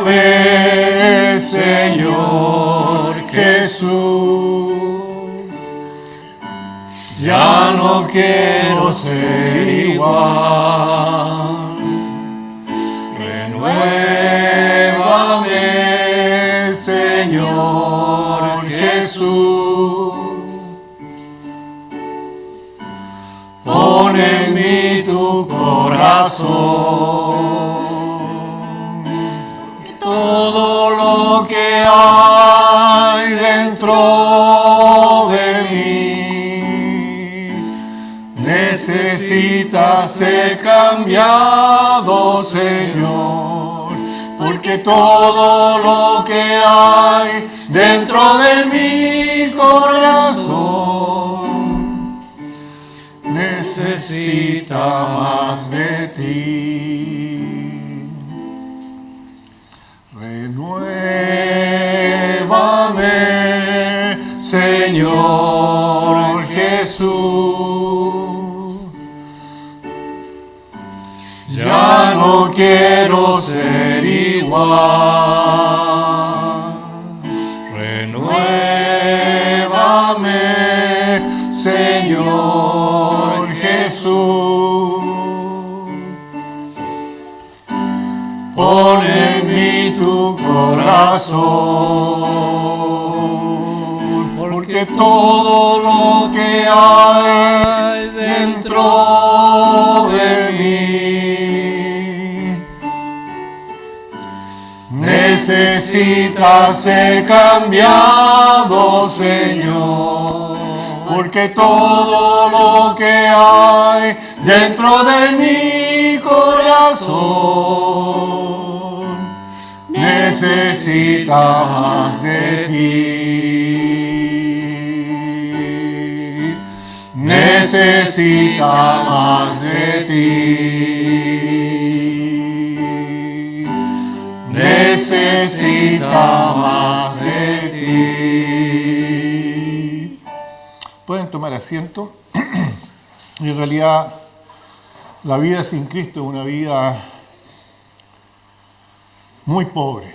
Renuévame, Señor Jesús. Ya no quiero ser igual. Renuévame, Señor Jesús. Pon en mí tu corazón. Todo lo que hay dentro de mí necesita ser cambiado, Señor, porque todo lo que hay dentro de mi corazón necesita más de ti. Renuévame, Señor Jesús. Ya no quiero ser igual. Renuévame, Señor Jesús. Pon en mí tu corazón, porque todo lo que hay dentro de mí necesita ser cambiado, Señor, porque todo lo que hay dentro de mi corazón necesita más de ti. Necesita más de ti. Necesita más de ti. Pueden tomar asiento. En realidad, la vida sin Cristo es una vida muy pobre,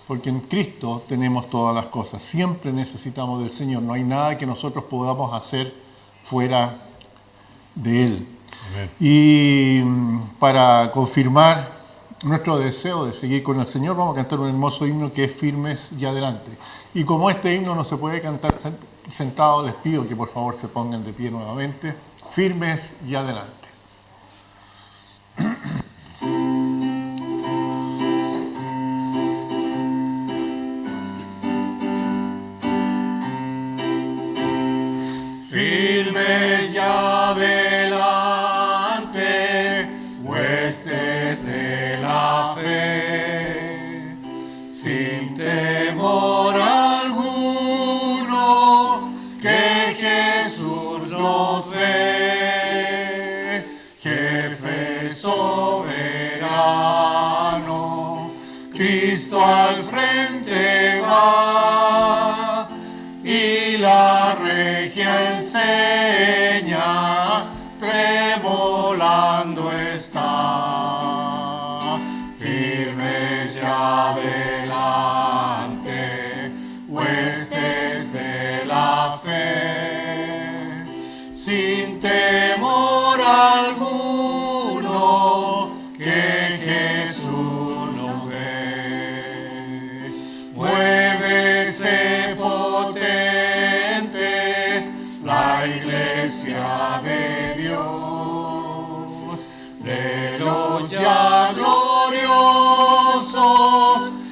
porque en Cristo tenemos todas las cosas. Siempre necesitamos del Señor. No hay nada que nosotros podamos hacer fuera de Él. Amén. Y para confirmar nuestro deseo de seguir con el Señor, vamos a cantar un hermoso himno que es Firmes y Adelante. Y como este himno no se puede cantar sentado, les pido que por favor se pongan de pie nuevamente. Firmes y Adelante. Firmes y adelante, huestes de la fe, sin temor alguno, que Jesús nos ve, jefe soberano, Cristo al frente va, y la regia enseña, tremolando está. Firmes y adelante, huestes de la fe, sin temor alguno, que Jesús nos ve. Muévese potente la iglesia de Dios, de los ya gloriosos,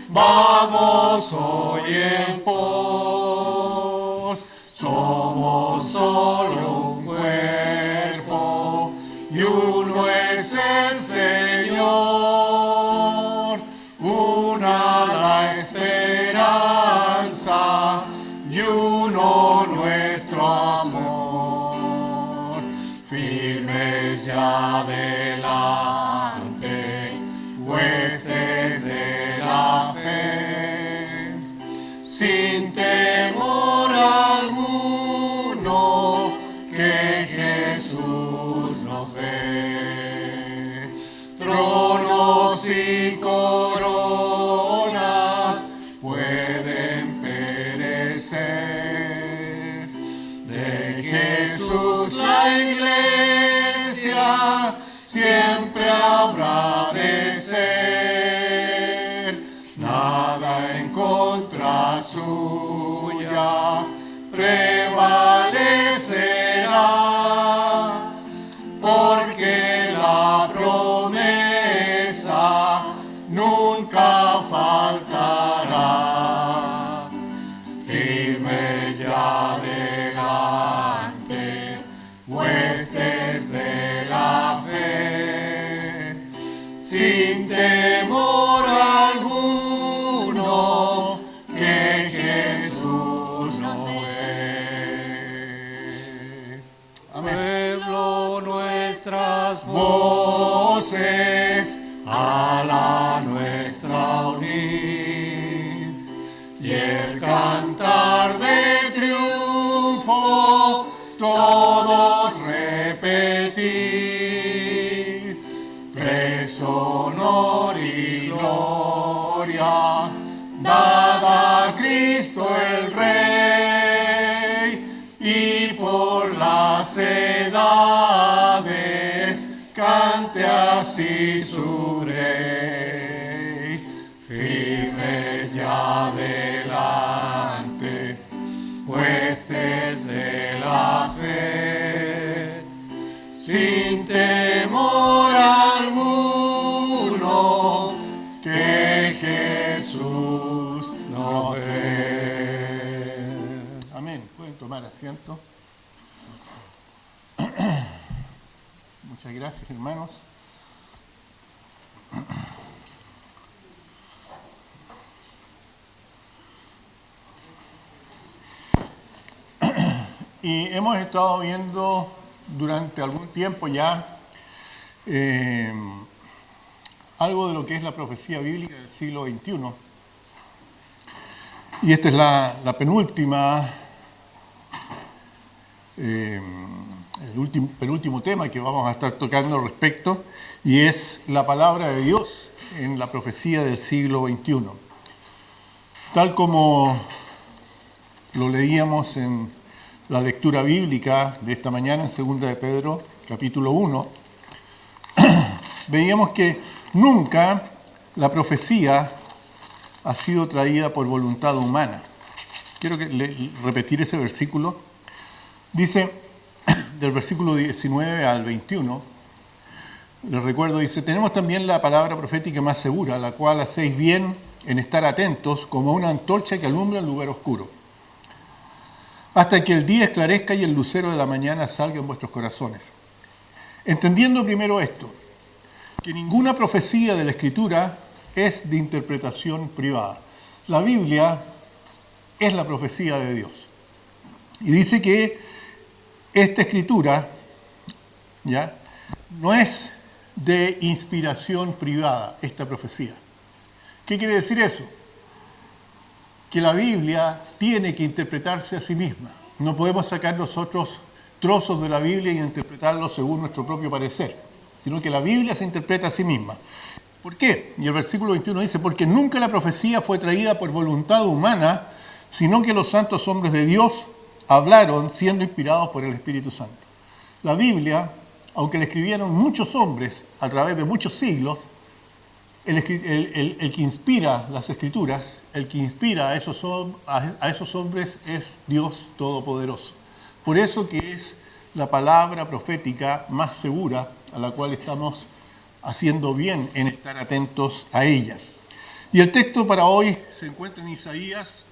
vamos hoy en pos. Somos solo un cuerpo y uno es el Señor, una la esperanza y uno nuestro amor. Firmes y adelante, huestes de la fe, sin temor alguno, que Jesús nos ve. Tronos y coronas porque la promesa nunca faltará. Firmes ya adelante, huestes de la fe, sin temor alguno, que Jesús nos ve. Amén. Pueblo, nuestras Voces a la nuestra unir, y el cantar de triunfo todos repetir. Preso honor y gloria, dada a Cristo el Rey, y por las edades cante así su rey. Firmes ya adelante, huestes de la fe, sin temor alguno, que Jesús nos ve. Amén. Pueden tomar asiento. Muchas gracias, hermanos. Y hemos estado viendo durante algún tiempo ya algo de lo que es la profecía bíblica del siglo XXI. Y esta es la penúltima, el penúltimo tema que vamos a estar tocando al respecto, y es la palabra de Dios en la profecía del siglo XXI. Tal como lo leíamos en la lectura bíblica de esta mañana en 2 de Pedro, capítulo 1, veíamos que nunca la profecía ha sido traída por voluntad humana. Quiero repetir ese versículo. Dice, del versículo 19 al 21, les recuerdo, dice: tenemos también la palabra profética más segura, la cual hacéis bien en estar atentos como una antorcha que alumbra el lugar oscuro, hasta que el día esclarezca y el lucero de la mañana salga en vuestros corazones. Entendiendo primero esto, que ninguna profecía de la Escritura es de interpretación privada. La Biblia es la profecía de Dios. Y dice que esta Escritura, ¿ya?, no es de inspiración privada, esta profecía. ¿Qué quiere decir eso? Que la Biblia tiene que interpretarse a sí misma. No podemos sacar nosotros trozos de la Biblia y interpretarlos según nuestro propio parecer, sino que la Biblia se interpreta a sí misma. ¿Por qué? Y el versículo 21 dice: porque nunca la profecía fue traída por voluntad humana, sino que los santos hombres de Dios hablaron siendo inspirados por el Espíritu Santo. La Biblia, aunque la escribieron muchos hombres a través de muchos siglos, el que inspira las Escrituras, el que inspira a esos hombres es Dios Todopoderoso. Por eso que es la palabra profética más segura, a la cual estamos haciendo bien en estar atentos a ella. Y el texto para hoy se encuentra en Isaías,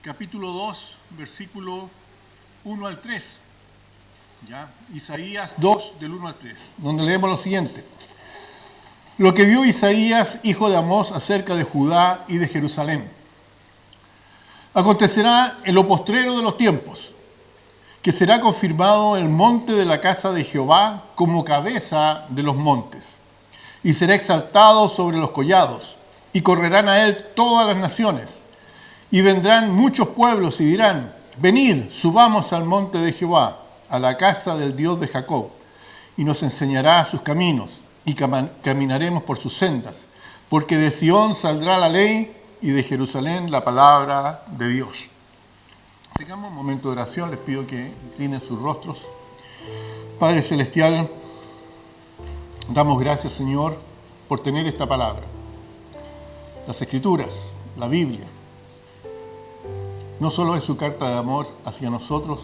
capítulo 2, versículo 1 al 3. ¿Ya? Isaías 2, del 1 al 3, donde leemos lo siguiente: lo que vio Isaías, hijo de Amós, acerca de Judá y de Jerusalén. Acontecerá en lo postrero de los tiempos, que será confirmado el monte de la casa de Jehová como cabeza de los montes, y será exaltado sobre los collados, y correrán a él todas las naciones, y vendrán muchos pueblos y dirán: venid, subamos al monte de Jehová, a la casa del Dios de Jacob, y nos enseñará sus caminos, y caminaremos por sus sendas, porque de Sión saldrá la ley, y de Jerusalén la palabra de Dios. Tengamos un momento de oración. Les pido que inclinen sus rostros. Padre Celestial, damos gracias, Señor, por tener esta palabra. Las Escrituras, la Biblia, no solo es su carta de amor hacia nosotros,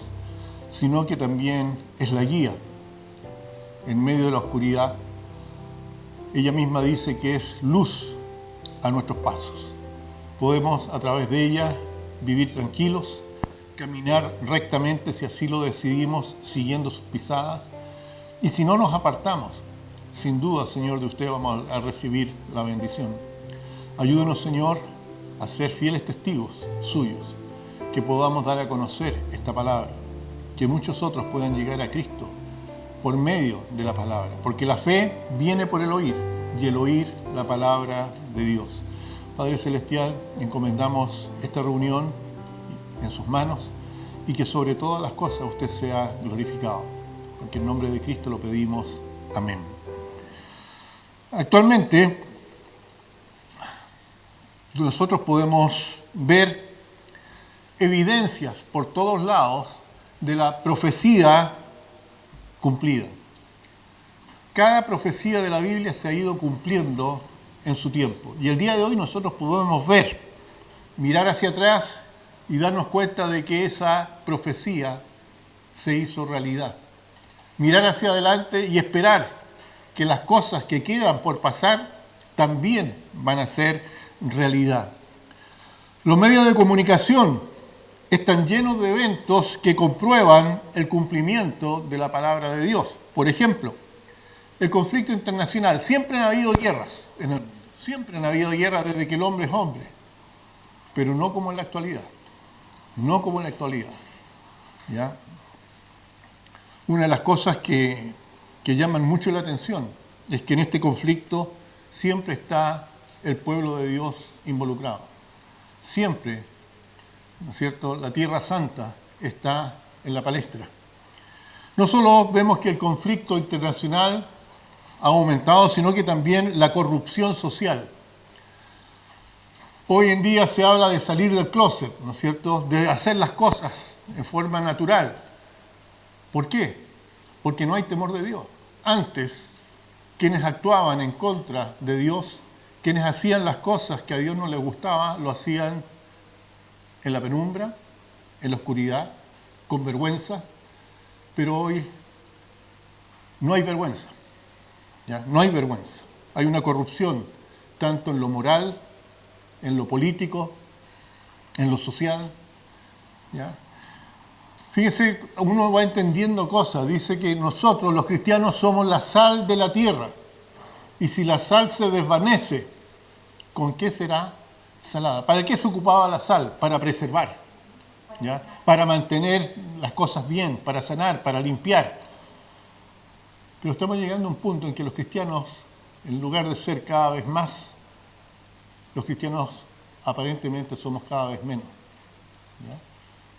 sino que también es la guía en medio de la oscuridad. Ella misma dice que es luz a nuestros pasos. Podemos a través de ella vivir tranquilos, caminar rectamente si así lo decidimos, siguiendo sus pisadas. Y si no nos apartamos, sin duda, Señor, de usted vamos a recibir la bendición. Ayúdenos, Señor, a ser fieles testigos suyos, que podamos dar a conocer esta palabra, que muchos otros puedan llegar a Cristo por medio de la palabra, porque la fe viene por el oír, y el oír la palabra de Dios. Padre Celestial, encomendamos esta reunión en sus manos, y que sobre todas las cosas usted sea glorificado, porque en nombre de Cristo lo pedimos. Amén. Actualmente, nosotros podemos ver evidencias por todos lados de la profecía cumplida. Cada profecía de la Biblia se ha ido cumpliendo en su tiempo. Y el día de hoy nosotros podemos ver, mirar hacia atrás y darnos cuenta de que esa profecía se hizo realidad. Mirar hacia adelante y esperar que las cosas que quedan por pasar también van a ser realidad. Los medios de comunicación están llenos de eventos que comprueban el cumplimiento de la palabra de Dios. Por ejemplo, el conflicto internacional. Siempre han habido guerras en el mundo. Siempre han habido guerras desde que el hombre es hombre. Pero no como en la actualidad. No como en la actualidad. ¿Ya? Una de las cosas que llaman mucho la atención es que en este conflicto siempre está el pueblo de Dios involucrado. Siempre, ¿no es cierto?, la Tierra Santa está en la palestra. No solo vemos que el conflicto internacional ha aumentado, sino que también la corrupción social. Hoy en día se habla de salir del closet, ¿no es cierto?, de hacer las cosas en forma natural. ¿Por qué? Porque no hay temor de Dios. Antes, quienes actuaban en contra de Dios, quienes hacían las cosas que a Dios no le gustaba, lo hacían en la penumbra, en la oscuridad, con vergüenza, pero hoy no hay vergüenza, ¿ya? No hay vergüenza. Hay una corrupción, tanto en lo moral, en lo político, en lo social, ¿ya? Fíjese, uno va entendiendo cosas. Dice que nosotros, los cristianos, somos la sal de la tierra. Y si la sal se desvanece, ¿con qué será salada? ¿Para qué se ocupaba la sal? Para preservar, ¿ya? Para mantener las cosas bien, para sanar, para limpiar. Pero estamos llegando a un punto en que los cristianos, en lugar de ser cada vez más, los cristianos aparentemente somos cada vez menos, ¿ya?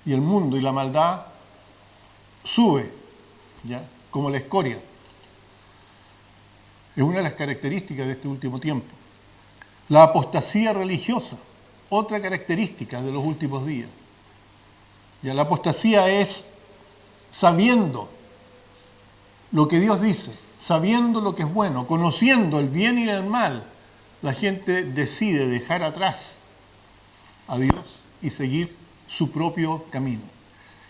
Y el mundo y la maldad sube, ¿ya?, como la escoria. Es una de las características de este último tiempo. La apostasía religiosa, otra característica de los últimos días. Ya, la apostasía es sabiendo lo que Dios dice, sabiendo lo que es bueno, conociendo el bien y el mal, la gente decide dejar atrás a Dios y seguir su propio camino.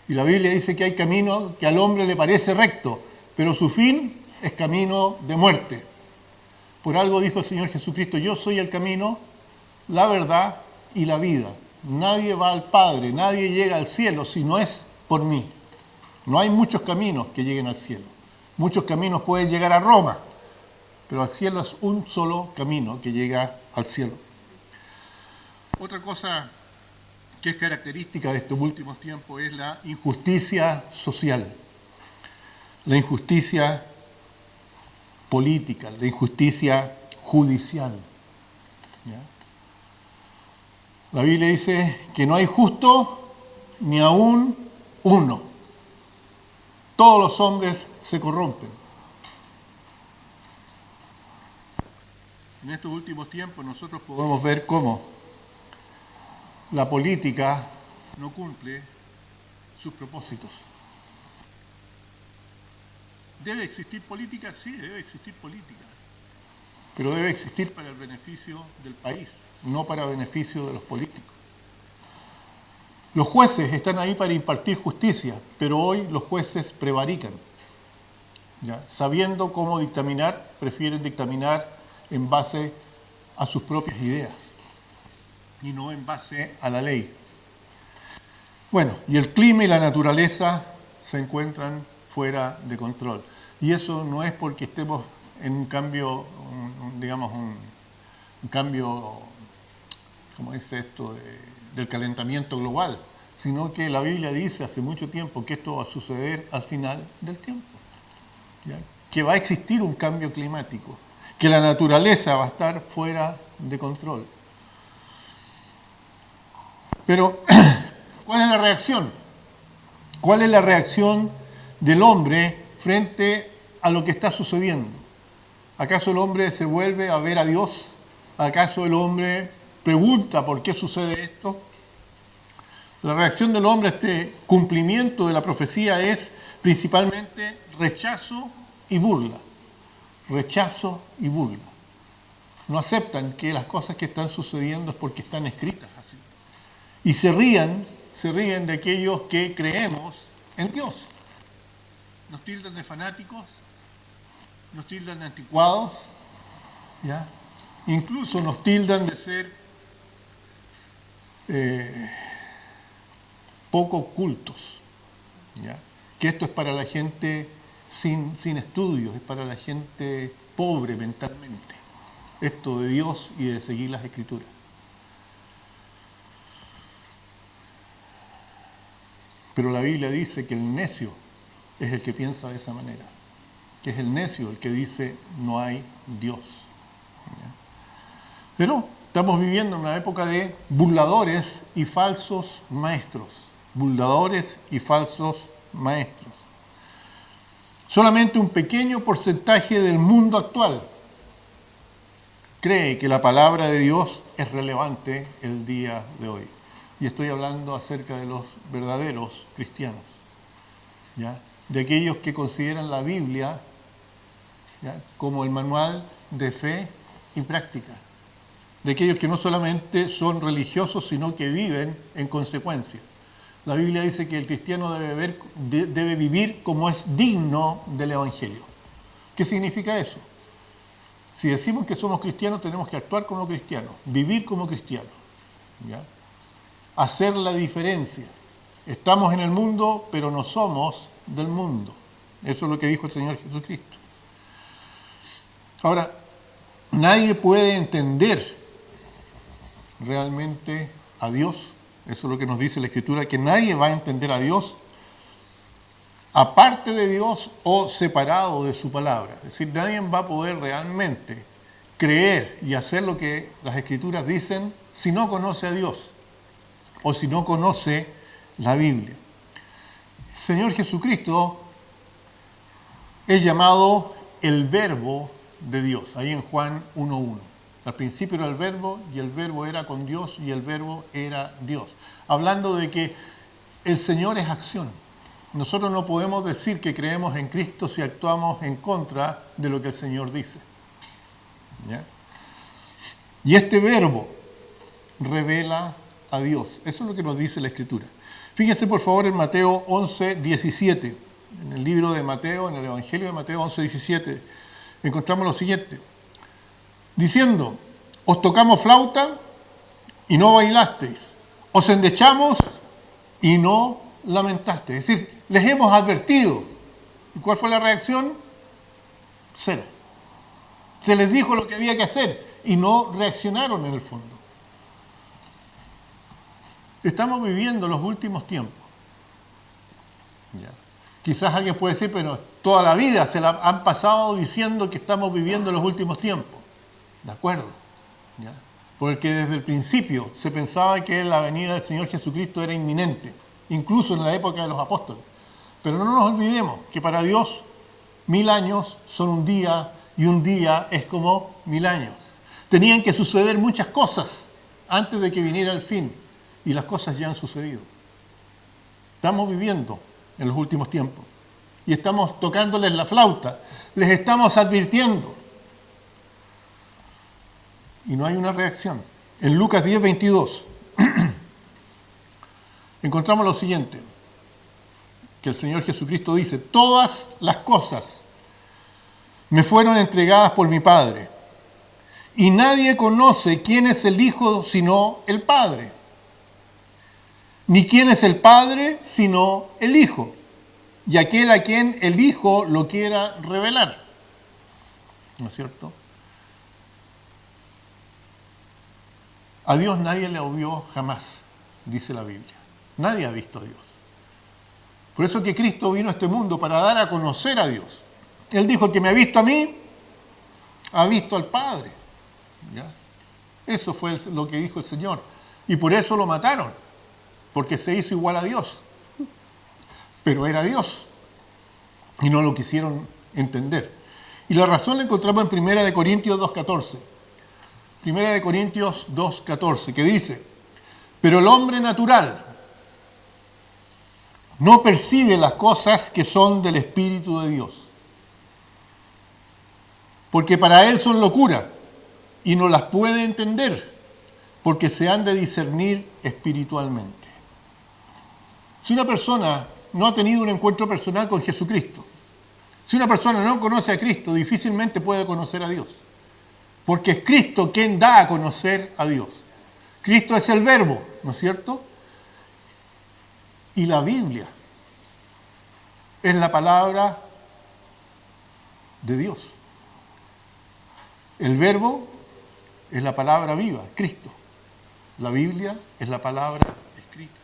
Y la Biblia dice que hay camino que al hombre le parece recto, pero su fin es camino de muerte. Por algo dijo el Señor Jesucristo: yo soy el camino, la verdad y la vida. Nadie va al Padre, nadie llega al cielo si no es por mí. No hay muchos caminos que lleguen al cielo. Muchos caminos pueden llegar a Roma, pero al cielo es un solo camino que llega al cielo. Otra cosa que es característica de estos últimos tiempos es la injusticia social, la injusticia política, la injusticia judicial, ¿ya? La Biblia dice que no hay justo ni aún uno. Todos los hombres se corrompen. En estos últimos tiempos nosotros podemos ver cómo la política no cumple sus propósitos. ¿Debe existir política? Sí, debe existir política. Pero debe existir para el beneficio del país, no para el beneficio de los políticos. Los jueces están ahí para impartir justicia, pero hoy los jueces prevarican. ¿ya? Sabiendo cómo dictaminar, prefieren dictaminar en base a sus propias ideas y no en base a la ley. Bueno, y el clima y la naturaleza se encuentran fuera de control. Y eso no es porque estemos en un cambio, un cambio, ¿cómo dice esto?, del calentamiento global, sino que la Biblia dice hace mucho tiempo que esto va a suceder al final del tiempo, ¿ya? Que va a existir un cambio climático, que la naturaleza va a estar fuera de control. Pero, ¿cuál es la reacción? ¿Cuál es la reacción del hombre frente a lo que está sucediendo? ¿Acaso el hombre se vuelve a ver a Dios? ¿Acaso el hombre pregunta por qué sucede esto? La reacción del hombre a este cumplimiento de la profecía es principalmente rechazo y burla. Rechazo y burla. No aceptan que las cosas que están sucediendo es porque están escritas así. Y se ríen de aquellos que creemos en Dios. Nos tildan de fanáticos, nos tildan de anticuados, ¿ya? Incluso nos tildan de ser poco cultos, ¿ya? Que esto es para la gente sin estudios, es para la gente pobre mentalmente, esto de Dios y de seguir las Escrituras. Pero la Biblia dice que el necio es el que piensa de esa manera, que es el necio el que dice no hay Dios, ¿ya? Pero estamos viviendo en una época de burladores y falsos maestros. Burladores y falsos maestros. Solamente un pequeño porcentaje del mundo actual cree que la palabra de Dios es relevante el día de hoy. Y estoy hablando acerca de los verdaderos cristianos, ¿ya? De aquellos que consideran la Biblia, ¿ya?, como el manual de fe y práctica. De aquellos que no solamente son religiosos, sino que viven en consecuencia. La Biblia dice que el cristiano debe vivir como es digno del Evangelio. ¿Qué significa eso? Si decimos que somos cristianos, tenemos que actuar como cristianos, vivir como cristianos, ¿ya? Hacer la diferencia. Estamos en el mundo, pero no somos del mundo. Eso es lo que dijo el Señor Jesucristo. Ahora, nadie puede entender realmente a Dios. Eso es lo que nos dice la Escritura, que nadie va a entender a Dios aparte de Dios o separado de su palabra. Es decir, nadie va a poder realmente creer y hacer lo que las Escrituras dicen si no conoce a Dios o si no conoce la Biblia. El Señor Jesucristo es llamado el Verbo de Dios, ahí en Juan 1:1. Al principio era el Verbo, y el Verbo era con Dios, y el Verbo era Dios. Hablando de que el Señor es acción. Nosotros no podemos decir que creemos en Cristo si actuamos en contra de lo que el Señor dice, ¿ya? Y este Verbo revela a Dios. Eso es lo que nos dice la Escritura. Fíjense por favor en Mateo 11:17. En el libro de Mateo, en el Evangelio de Mateo 11:17, encontramos lo siguiente. Diciendo, os tocamos flauta y no bailasteis, os endechamos y no lamentasteis. Es decir, les hemos advertido. ¿Y cuál fue la reacción? Cero. Se les dijo lo que había que hacer y no reaccionaron en el fondo. Estamos viviendo los últimos tiempos. ¿Ya? Quizás alguien puede decir, pero toda la vida se la han pasado diciendo que estamos viviendo los últimos tiempos. ¿De acuerdo? ¿Ya? Porque desde el principio se pensaba que la venida del Señor Jesucristo era inminente, incluso en la época de los apóstoles. Pero no nos olvidemos que para Dios 1000 años son un día y un día es como 1000 años. Tenían que suceder muchas cosas antes de que viniera el fin y las cosas ya han sucedido. Estamos viviendo en los últimos tiempos y estamos tocándoles la flauta, les estamos advirtiendo. Y no hay una reacción. En Lucas 10:22 encontramos lo siguiente, que el Señor Jesucristo dice, todas las cosas me fueron entregadas por mi Padre. Y nadie conoce quién es el Hijo sino el Padre, ni quién es el Padre sino el Hijo, y aquel a quien el Hijo lo quiera revelar. ¿No es cierto? A Dios nadie le vio jamás, dice la Biblia. Nadie ha visto a Dios. Por eso que Cristo vino a este mundo, para dar a conocer a Dios. Él dijo, el que me ha visto a mí, ha visto al Padre. ¿Ya? Eso fue lo que dijo el Señor. Y por eso lo mataron, porque se hizo igual a Dios. Pero era Dios. Y no lo quisieron entender. Y la razón la encontramos en 1 Corintios 2:14. 1 Corintios 2:14, que dice, pero el hombre natural no percibe las cosas que son del Espíritu de Dios, porque para él son locura y no las puede entender, porque se han de discernir espiritualmente. Si una persona no ha tenido un encuentro personal con Jesucristo, si una persona no conoce a Cristo, difícilmente puede conocer a Dios, porque es Cristo quien da a conocer a Dios. Cristo es el Verbo, ¿no es cierto? Y la Biblia es la palabra de Dios. El Verbo es la palabra viva, Cristo. La Biblia es la palabra escrita.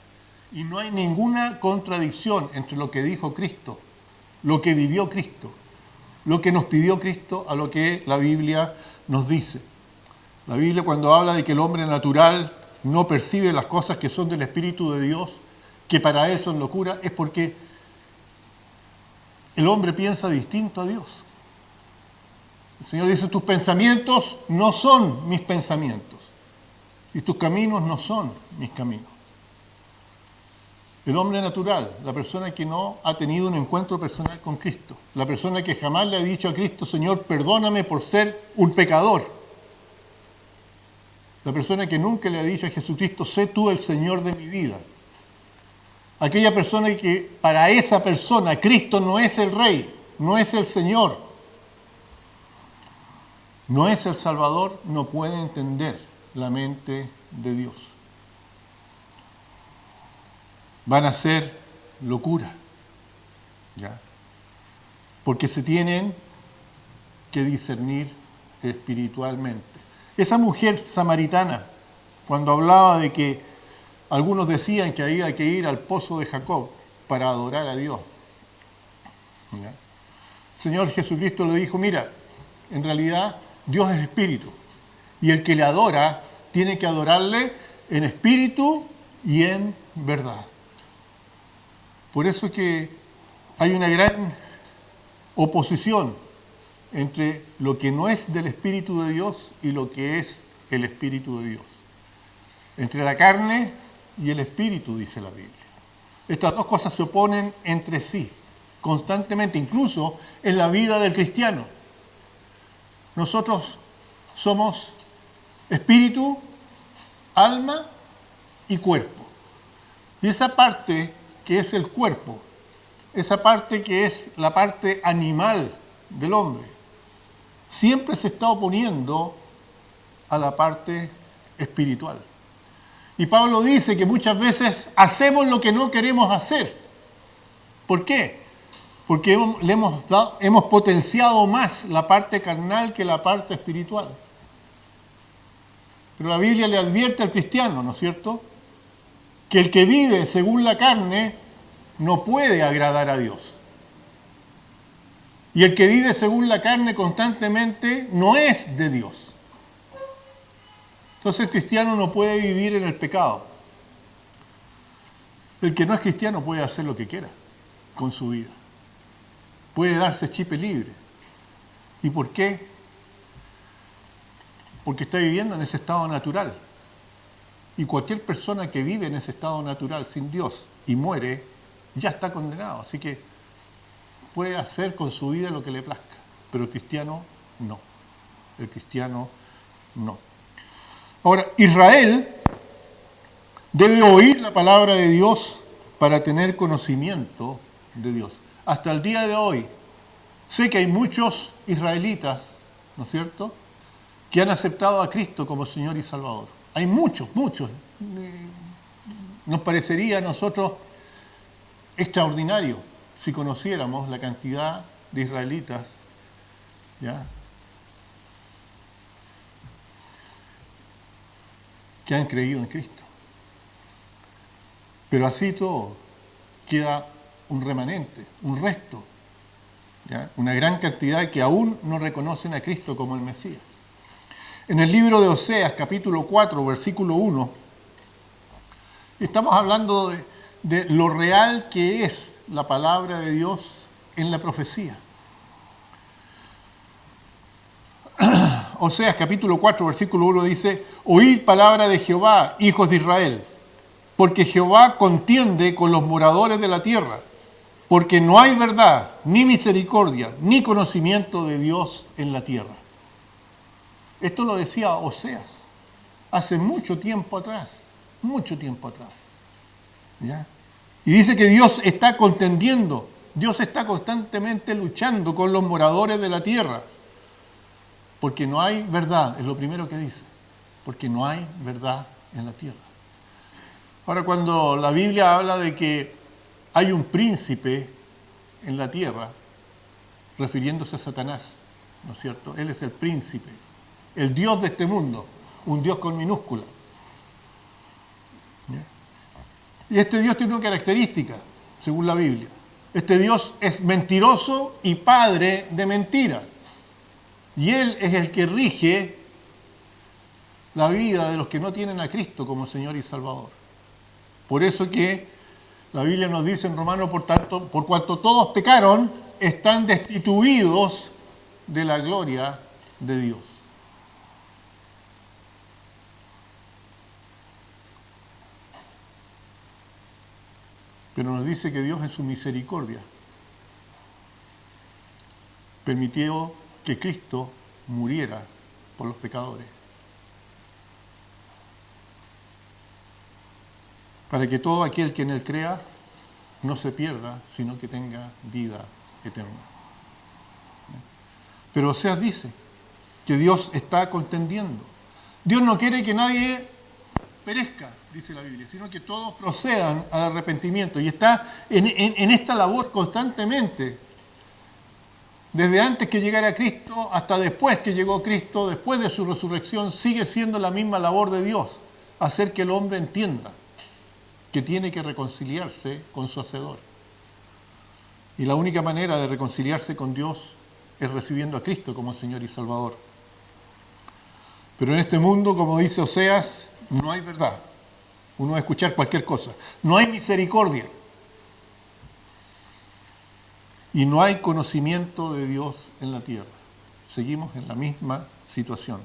Y no hay ninguna contradicción entre lo que dijo Cristo, lo que vivió Cristo, lo que nos pidió Cristo, a lo que la Biblia nos dice. La Biblia, cuando habla de que el hombre natural no percibe las cosas que son del Espíritu de Dios, que para él son locura, es porque el hombre piensa distinto a Dios. El Señor dice, tus pensamientos no son mis pensamientos, y tus caminos no son mis caminos. El hombre natural, la persona que no ha tenido un encuentro personal con Cristo, la persona que jamás le ha dicho a Cristo, Señor, perdóname por ser un pecador. La persona que nunca le ha dicho a Jesucristo, sé tú el Señor de mi vida. Aquella persona que para esa persona Cristo no es el Rey, no es el Señor, no es el Salvador, no puede entender la mente de Dios. Van a ser locura, ¿ya? Porque se tienen que discernir espiritualmente. Esa mujer samaritana, cuando hablaba de que algunos decían que había que ir al pozo de Jacob para adorar a Dios, ¿ya? El Señor Jesucristo le dijo, mira, en realidad Dios es espíritu, y el que le adora tiene que adorarle en espíritu y en verdad. Por eso que hay una gran oposición entre lo que no es del Espíritu de Dios y lo que es el Espíritu de Dios. Entre la carne y el Espíritu, dice la Biblia. Estas dos cosas se oponen entre sí, constantemente, incluso en la vida del cristiano. Nosotros somos espíritu, alma y cuerpo. Y esa parte que es el cuerpo, esa parte que es la parte animal del hombre, siempre se está oponiendo a la parte espiritual. Y Pablo dice que muchas veces hacemos lo que no queremos hacer. ¿Por qué? Porque hemos potenciado más la parte carnal que la parte espiritual. Pero la Biblia le advierte al cristiano, ¿no es cierto?, que el que vive según la carne no puede agradar a Dios. Y el que vive según la carne constantemente no es de Dios. Entonces el cristiano no puede vivir en el pecado. El que no es cristiano puede hacer lo que quiera con su vida. Puede darse chipe libre. ¿Y por qué? Porque está viviendo en ese estado natural. Y cualquier persona que vive en ese estado natural sin Dios y muere, ya está condenado. Así que puede hacer con su vida lo que le plazca. Pero el cristiano no. El cristiano no. Ahora, Israel debe oír la palabra de Dios para tener conocimiento de Dios. Hasta el día de hoy, Sé que hay muchos israelitas, ¿no es cierto?, que han aceptado a Cristo como Señor y Salvador. Hay muchos, muchos. Nos parecería a nosotros extraordinario si conociéramos la cantidad de israelitas, ¿ya?, que han creído en Cristo. Pero así todo, queda un remanente, un resto, ¿ya?, una gran cantidad que aún no reconocen a Cristo como el Mesías. En el libro de Oseas, capítulo 4, versículo 1, estamos hablando de lo real que es la palabra de Dios en la profecía. Oseas capítulo 4, versículo 1 dice: oíd palabra de Jehová, hijos de Israel, porque Jehová contiende con los moradores de la tierra, porque no hay verdad, ni misericordia, ni conocimiento de Dios en la tierra. Esto lo decía Oseas hace mucho tiempo atrás, ¿ya? Y dice que Dios está contendiendo, Dios está constantemente luchando con los moradores de la tierra, porque no hay verdad, es lo primero que dice, porque no hay verdad en la tierra. Ahora, cuando la Biblia habla de que hay un príncipe en la tierra, refiriéndose a Satanás, ¿no es cierto? Él es el príncipe, el Dios de este mundo, un Dios con minúscula. ¿Ya? Y este Dios tiene una característica, según la Biblia. Este Dios es mentiroso y padre de mentira. Y Él es el que rige la vida de los que no tienen a Cristo como Señor y Salvador. Por eso que la Biblia nos dice en Romanos, por tanto, por cuanto todos pecaron, están destituidos de la gloria de Dios. Pero nos dice que Dios en su misericordia permitió que Cristo muriera por los pecadores, para que todo aquel que en Él crea no se pierda, sino que tenga vida eterna. Pero Oseas dice que Dios está contendiendo. Dios no quiere que nadie perezca, dice la Biblia, sino que todos procedan al arrepentimiento. Y está en esta labor constantemente, desde antes que llegara Cristo hasta después que llegó Cristo, después de su resurrección, sigue siendo la misma labor de Dios, hacer que el hombre entienda que tiene que reconciliarse con su Hacedor. Y la única manera de reconciliarse con Dios es recibiendo a Cristo como Señor y Salvador. Pero en este mundo, como dice Oseas, no hay verdad. Uno va a escuchar cualquier cosa. No hay misericordia. Y no hay conocimiento de Dios en la tierra. Seguimos en la misma situación.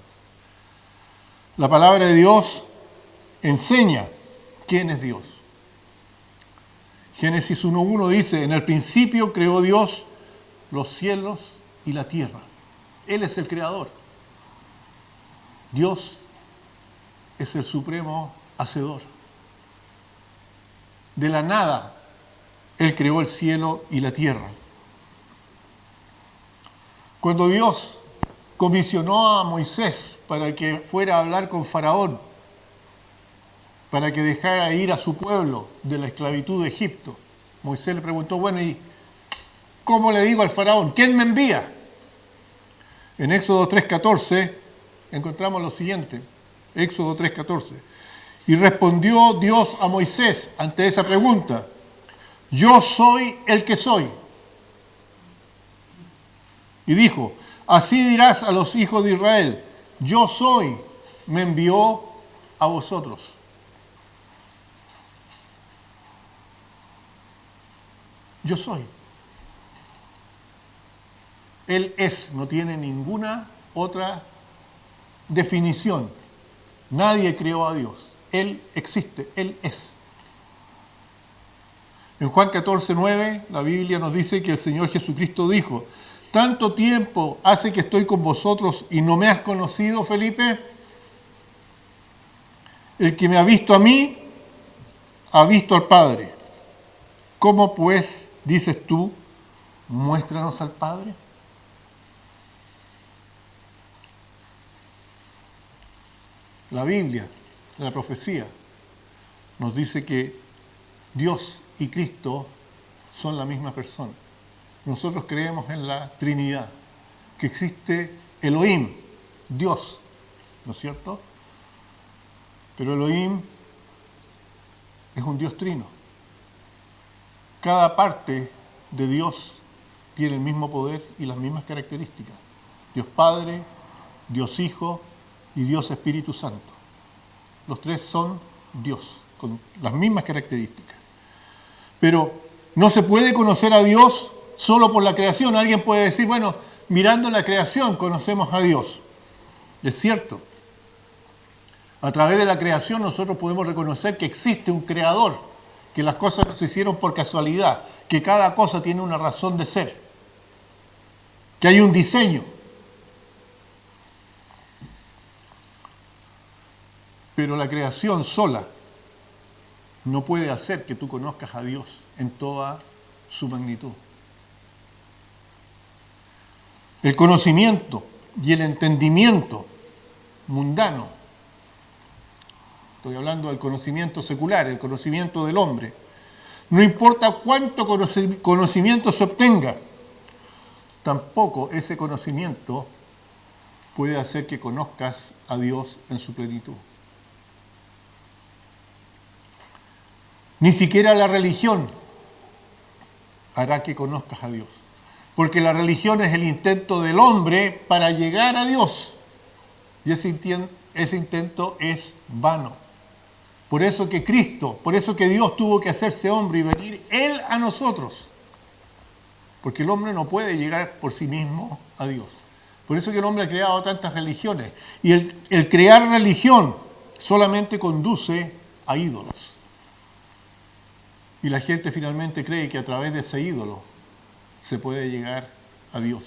La palabra de Dios enseña quién es Dios. Génesis 1:1 dice: en el principio creó Dios los cielos y la tierra. Él es el creador. Dios es el supremo hacedor. De la nada, Él creó el cielo y la tierra. Cuando Dios comisionó a Moisés para que fuera a hablar con Faraón, para que dejara ir a su pueblo de la esclavitud de Egipto, Moisés le preguntó: bueno, ¿y cómo le digo al Faraón? ¿Quién me envía? En Éxodo 3:14 encontramos lo siguiente. Éxodo 3:14. Y respondió Dios a Moisés ante esa pregunta: yo soy el que soy. Y dijo: así dirás a los hijos de Israel: yo soy, me envió a vosotros. Yo soy. Él es, no tiene ninguna otra definición. Nadie creó a Dios. Él existe, Él es. En Juan 14:9, la Biblia nos dice que el Señor Jesucristo dijo: ¿tanto tiempo hace que estoy con vosotros y no me has conocido, Felipe? El que me ha visto a mí, ha visto al Padre. ¿Cómo pues dices tú, muéstranos al Padre? La Biblia, la profecía, nos dice que Dios y Cristo son la misma persona. Nosotros creemos en la Trinidad, que existe Elohim, Dios, ¿no es cierto? Pero Elohim es un Dios trino. Cada parte de Dios tiene el mismo poder y las mismas características. Dios Padre, Dios Hijo y Dios Espíritu Santo. Los tres son Dios, con las mismas características. Pero no se puede conocer a Dios solo por la creación. Alguien puede decir, bueno, mirando la creación conocemos a Dios. Es cierto. A través de la creación nosotros podemos reconocer que existe un creador, que las cosas no se hicieron por casualidad, que cada cosa tiene una razón de ser, que hay un diseño. Pero la creación sola no puede hacer que tú conozcas a Dios en toda su magnitud. El conocimiento y el entendimiento mundano, estoy hablando del conocimiento secular, el conocimiento del hombre, no importa cuánto conocimiento se obtenga, tampoco ese conocimiento puede hacer que conozcas a Dios en su plenitud. Ni siquiera la religión hará que conozcas a Dios. Porque la religión es el intento del hombre para llegar a Dios. Y ese intento es vano. Por eso que Dios tuvo que hacerse hombre y venir Él a nosotros. Porque el hombre no puede llegar por sí mismo a Dios. Por eso que el hombre ha creado tantas religiones. Y el crear religión solamente conduce a ídolos. Y la gente finalmente cree que a través de ese ídolo se puede llegar a Dios.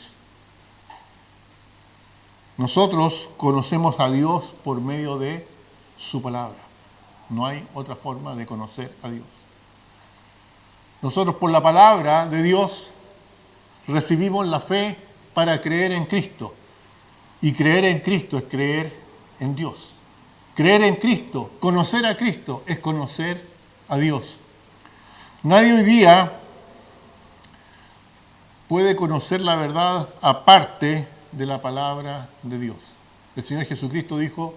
Nosotros conocemos a Dios por medio de su palabra. No hay otra forma de conocer a Dios. Nosotros por la palabra de Dios recibimos la fe para creer en Cristo. Y creer en Cristo es creer en Dios. Creer en Cristo, conocer a Cristo es conocer a Dios. Nadie hoy día puede conocer la verdad aparte de la palabra de Dios. El Señor Jesucristo dijo,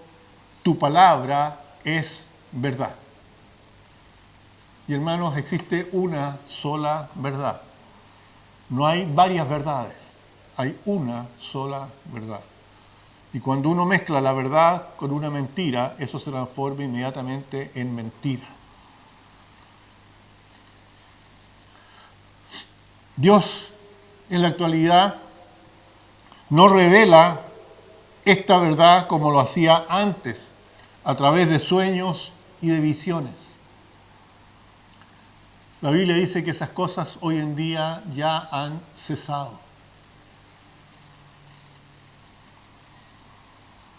tu palabra es verdad. Y hermanos, existe una sola verdad. No hay varias verdades, hay una sola verdad. Y cuando uno mezcla la verdad con una mentira, eso se transforma inmediatamente en mentira. Dios en la actualidad no revela esta verdad como lo hacía antes, a través de sueños y de visiones. La Biblia dice que esas cosas hoy en día ya han cesado.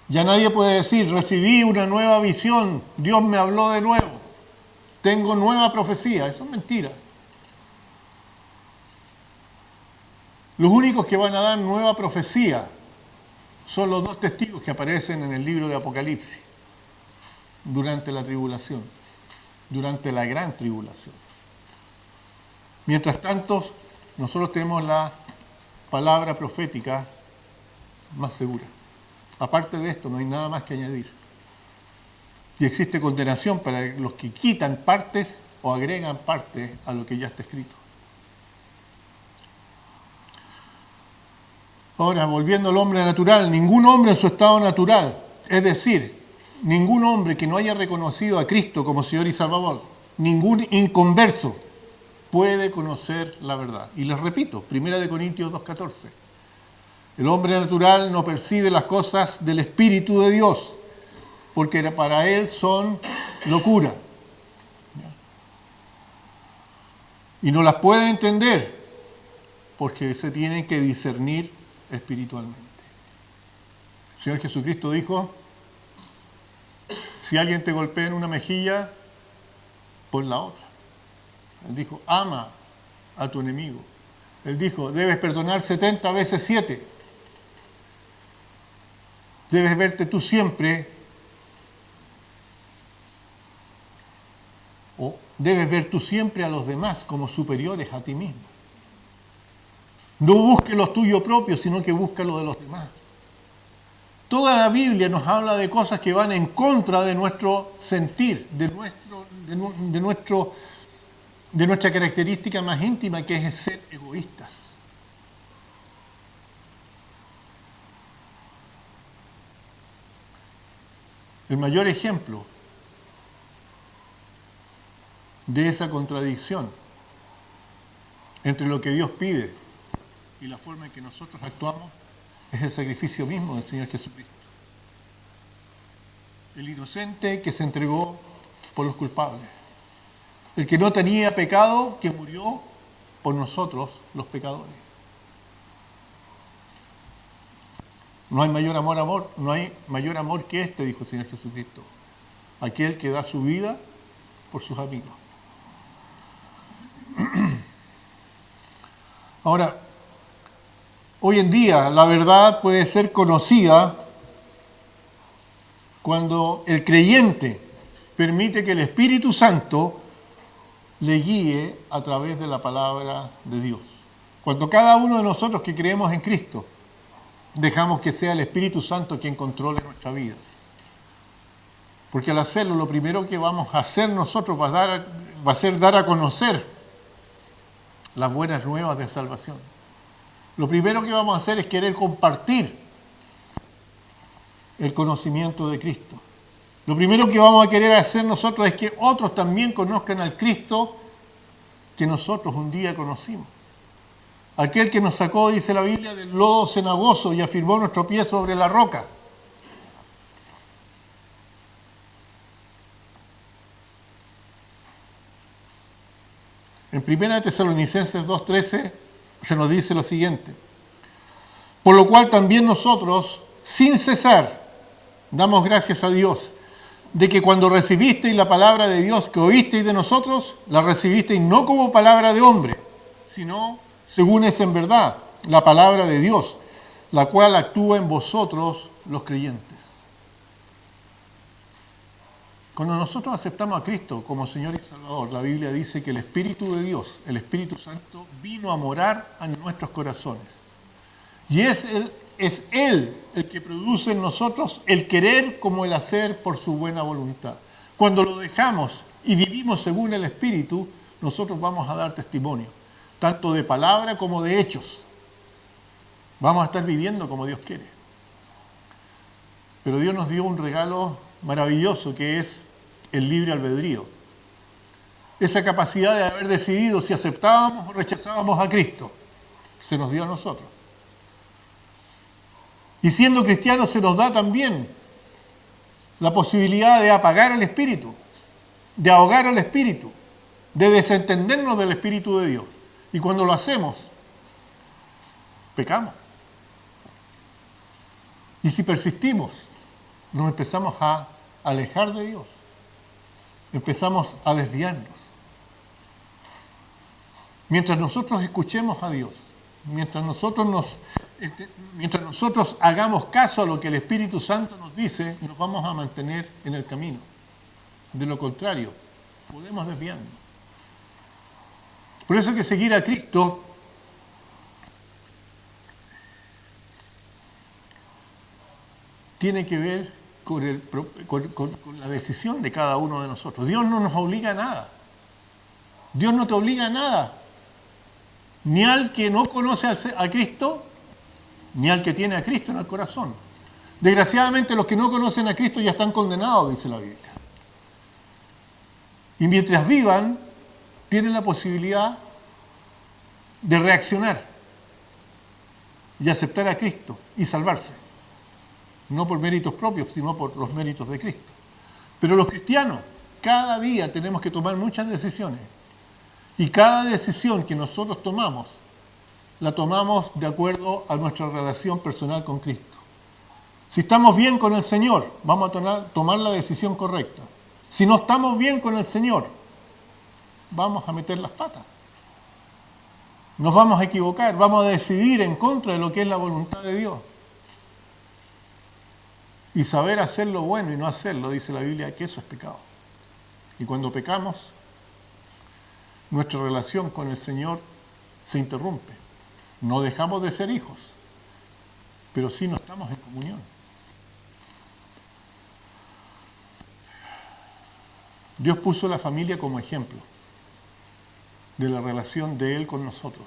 Ya nadie puede decir, recibí una nueva visión, Dios me habló de nuevo, tengo nueva profecía. Eso es mentira. Los únicos que van a dar nueva profecía son los dos testigos que aparecen en el libro de Apocalipsis durante la tribulación, durante la gran tribulación. Mientras tanto, nosotros tenemos la palabra profética más segura. Aparte de esto, no hay nada más que añadir. Y existe condenación para los que quitan partes o agregan partes a lo que ya está escrito. Ahora, volviendo al hombre natural, ningún hombre en su estado natural, es decir, ningún hombre que no haya reconocido a Cristo como Señor y Salvador, ningún inconverso puede conocer la verdad. Y les repito, 1 Corintios 2:14. El hombre natural no percibe las cosas del Espíritu de Dios, porque para él son locura. Y no las puede entender, porque se tienen que discernir espiritualmente. El Señor Jesucristo dijo, si alguien te golpea en una mejilla, pon la otra. Él dijo, ama a tu enemigo. Él dijo, debes perdonar 70 veces 7. Debes verte tú siempre debes ver tú siempre a los demás como superiores a ti mismo. No busques lo tuyo propio, sino que busca lo de los demás. Toda la Biblia nos habla de cosas que van en contra de nuestro sentir, de nuestra característica más íntima, que es ser egoístas. El mayor ejemplo de esa contradicción entre lo que Dios pide y la forma en que nosotros actuamos es el sacrificio mismo del Señor Jesucristo. El inocente que se entregó por los culpables. El que no tenía pecado, que murió por nosotros, los pecadores. No hay mayor amor, no hay mayor amor que este, dijo el Señor Jesucristo. Aquel que da su vida por sus amigos. Ahora, hoy en día la verdad puede ser conocida cuando el creyente permite que el Espíritu Santo le guíe a través de la palabra de Dios. Cuando cada uno de nosotros que creemos en Cristo dejamos que sea el Espíritu Santo quien controle nuestra vida. Porque al hacerlo, lo primero que vamos a hacer nosotros va a ser dar a conocer las buenas nuevas de salvación. Lo primero que vamos a hacer es querer compartir el conocimiento de Cristo. Lo primero que vamos a querer hacer nosotros es que otros también conozcan al Cristo que nosotros un día conocimos. Aquel que nos sacó, dice la Biblia, del lodo cenagoso y afirmó nuestro pie sobre la roca. En 1 Tesalonicenses 2:13 se nos dice lo siguiente: por lo cual también nosotros, sin cesar, damos gracias a Dios, de que cuando recibisteis la palabra de Dios que oísteis de nosotros, la recibisteis no como palabra de hombre, sino según es en verdad la palabra de Dios, la cual actúa en vosotros los creyentes. Cuando nosotros aceptamos a Cristo como Señor y Salvador, la Biblia dice que el Espíritu de Dios, el Espíritu Santo, vino a morar en nuestros corazones. Y es Él el que produce en nosotros el querer como el hacer por su buena voluntad. Cuando lo dejamos y vivimos según el Espíritu, nosotros vamos a dar testimonio, tanto de palabra como de hechos. Vamos a estar viviendo como Dios quiere. Pero Dios nos dio un regalo maravilloso que es el libre albedrío. Esa capacidad de haber decidido si aceptábamos o rechazábamos a Cristo, se nos dio a nosotros. Y siendo cristianos se nos da también la posibilidad de apagar el Espíritu, de ahogar al Espíritu, de desentendernos del Espíritu de Dios. Y cuando lo hacemos, pecamos. Y si persistimos, nos empezamos a alejar de Dios. Empezamos a desviarnos. Mientras nosotros escuchemos a Dios, mientras nosotros hagamos caso a lo que el Espíritu Santo nos dice, nos vamos a mantener en el camino. De lo contrario, podemos desviarnos. Por eso hay que seguir a Cristo tiene que ver con la decisión de cada uno de nosotros. Dios no nos obliga a nada. Dios no te obliga a nada. Ni al que no conoce a Cristo, ni al que tiene a Cristo en el corazón. Desgraciadamente los que no conocen a Cristo ya están condenados, dice la Biblia. Y mientras vivan, tienen la posibilidad de reaccionar y aceptar a Cristo y salvarse. No por méritos propios, sino por los méritos de Cristo. Pero los cristianos, cada día tenemos que tomar muchas decisiones. Y cada decisión que nosotros tomamos, la tomamos de acuerdo a nuestra relación personal con Cristo. Si estamos bien con el Señor, vamos a tomar la decisión correcta. Si no estamos bien con el Señor, vamos a meter las patas. Nos vamos a equivocar, vamos a decidir en contra de lo que es la voluntad de Dios. Y saber hacer lo bueno y no hacerlo, dice la Biblia, que eso es pecado. Y cuando pecamos, nuestra relación con el Señor se interrumpe. No dejamos de ser hijos, pero sí no estamos en comunión. Dios puso la familia como ejemplo de la relación de Él con nosotros.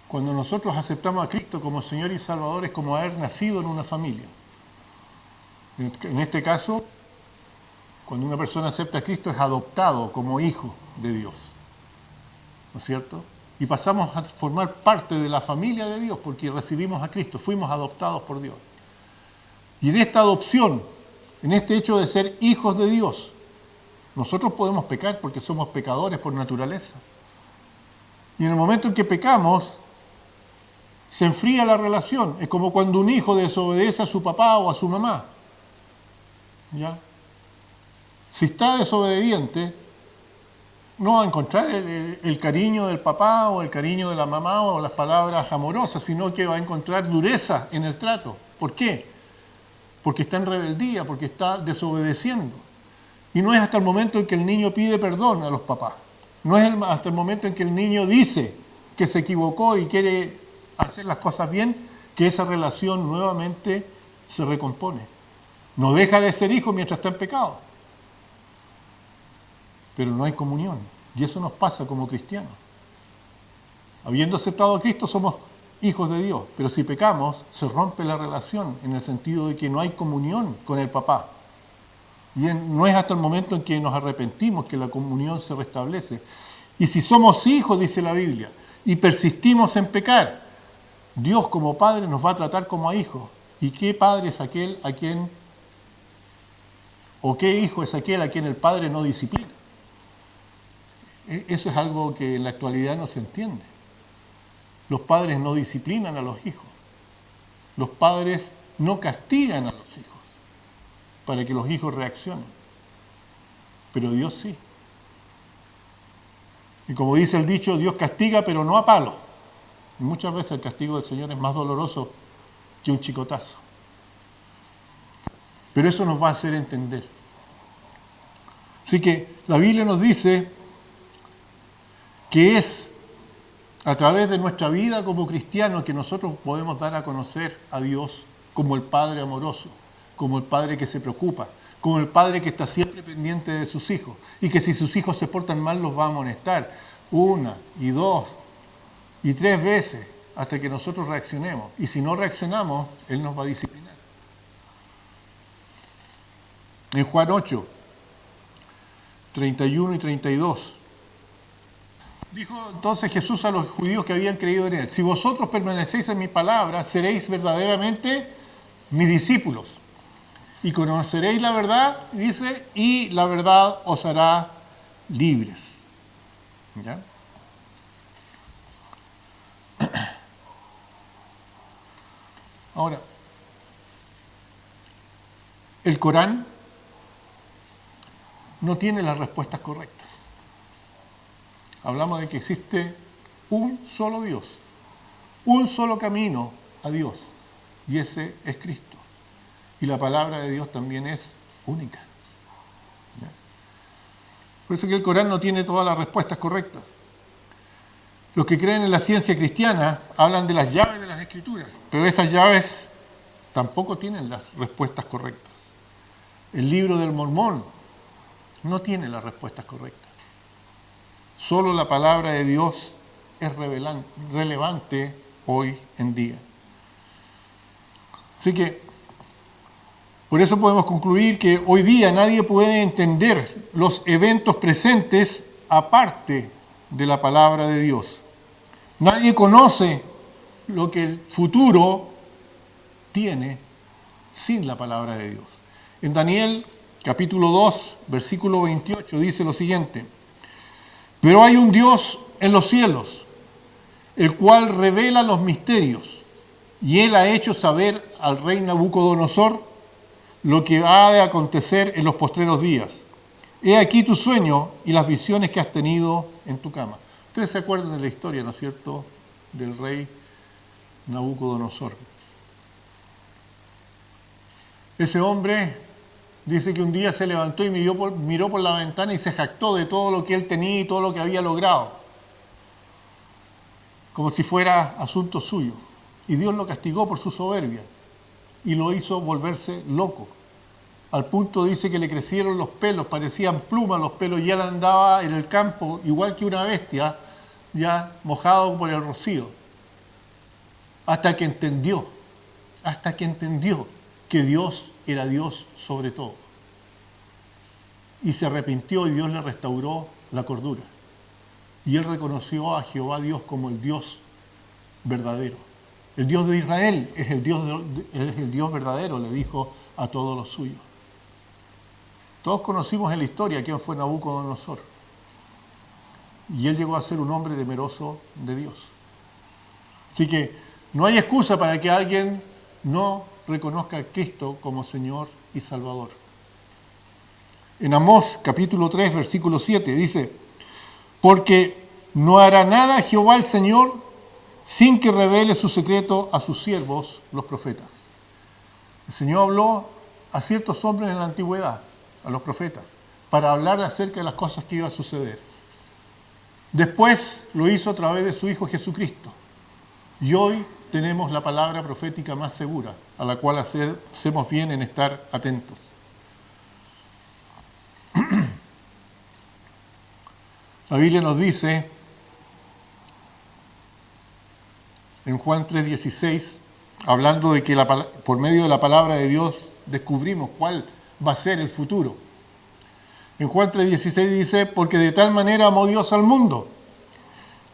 Cuando nosotros aceptamos a Cristo como Señor y Salvador, es como haber nacido en una familia. En este caso, cuando una persona acepta a Cristo, es adoptado como hijo de Dios. ¿No es cierto? Y pasamos a formar parte de la familia de Dios porque recibimos a Cristo, fuimos adoptados por Dios. Y en esta adopción, en este hecho de ser hijos de Dios, nosotros podemos pecar porque somos pecadores por naturaleza. Y en el momento en que pecamos, se enfría la relación. Es como cuando un hijo desobedece a su papá o a su mamá. ¿Ya? Si está desobediente, no va a encontrar el cariño del papá o el cariño de la mamá o las palabras amorosas, sino que va a encontrar dureza en el trato. ¿Por qué? Porque está en rebeldía, porque está desobedeciendo. Y no es hasta el momento en que el niño pide perdón a los papás. No es hasta el momento en que el niño dice que se equivocó y quiere hacer las cosas bien, que esa relación nuevamente se recompone. No deja de ser hijo mientras está en pecado. Pero no hay comunión. Y eso nos pasa como cristianos. Habiendo aceptado a Cristo, somos hijos de Dios. Pero si pecamos, se rompe la relación en el sentido de que no hay comunión con el papá. Y no es hasta el momento en que nos arrepentimos que la comunión se restablece. Y si somos hijos, dice la Biblia, y persistimos en pecar, Dios como Padre nos va a tratar como a hijos. ¿Y qué padre es aquel a quien, o qué hijo es aquel a quien el Padre no disciplina? Eso es algo que en la actualidad no se entiende. Los padres no disciplinan a los hijos. Los padres no castigan a los hijos para que los hijos reaccionen. Pero Dios sí. Y como dice el dicho, Dios castiga pero no a palo. Y muchas veces el castigo del Señor es más doloroso que un chicotazo. Pero eso nos va a hacer entender. Así que la Biblia nos dice que es a través de nuestra vida como cristianos que nosotros podemos dar a conocer a Dios como el Padre amoroso, como el Padre que se preocupa, como el Padre que está siempre pendiente de sus hijos y que si sus hijos se portan mal los va a amonestar 1 y 2 y 3 veces hasta que nosotros reaccionemos. Y si no reaccionamos, Él nos va a disciplinar. En Juan 8, 31 y 32, dijo entonces Jesús a los judíos que habían creído en Él: si vosotros permanecéis en mi palabra, seréis verdaderamente mis discípulos. Y conoceréis la verdad, dice, y la verdad os hará libres. ¿Ya? Ahora, el Corán no tiene las respuestas correctas. Hablamos de que existe un solo Dios, un solo camino a Dios, y ese es Cristo. Y la palabra de Dios también es única. ¿Ya? Por eso que el Corán no tiene todas las respuestas correctas. Los que creen en la ciencia cristiana hablan de las llaves de las Escrituras, pero esas llaves tampoco tienen las respuestas correctas. El libro del Mormón no tiene las respuestas correctas. Solo la palabra de Dios es relevante hoy en día. Así que por eso podemos concluir que hoy día nadie puede entender los eventos presentes aparte de la palabra de Dios. Nadie conoce lo que el futuro tiene sin la palabra de Dios. En Daniel capítulo 2, versículo 28 dice lo siguiente: pero hay un Dios en los cielos, el cual revela los misterios, y Él ha hecho saber al rey Nabucodonosor lo que ha de acontecer en los postreros días. He aquí tu sueño y las visiones que has tenido en tu cama. Ustedes se acuerdan de la historia, ¿no es cierto?, del rey Nabucodonosor. Ese hombre Dice que un día se levantó y miró por la ventana y se jactó de todo lo que él tenía y todo lo que había logrado, como si fuera asunto suyo. Y Dios lo castigó por su soberbia y lo hizo volverse loco. Al punto dice que le crecieron los pelos, parecían plumas los pelos, y él andaba en el campo igual que una bestia, ya mojado por el rocío. Hasta que entendió que Dios era Dios sobre todo. Y se arrepintió y Dios le restauró la cordura. Y él reconoció a Jehová Dios como el Dios verdadero. El Dios de Israel es el Dios verdadero, le dijo a todos los suyos. Todos conocimos en la historia quién fue Nabucodonosor. Y él llegó a ser un hombre temeroso de Dios. Así que no hay excusa para que alguien no reconozca a Cristo como Señor y Salvador. En Amós capítulo 3, versículo 7 dice: porque no hará nada Jehová el Señor sin que revele su secreto a sus siervos, los profetas. El Señor habló a ciertos hombres en la antigüedad, a los profetas, para hablar acerca de las cosas que iban a suceder. Después lo hizo a través de su Hijo Jesucristo. Y hoy tenemos la palabra profética más segura, a la cual hacemos bien en estar atentos. La Biblia nos dice en Juan 3:16, hablando de que por medio de la palabra de Dios descubrimos cuál va a ser el futuro. En Juan 3:16 dice: porque de tal manera amó Dios al mundo,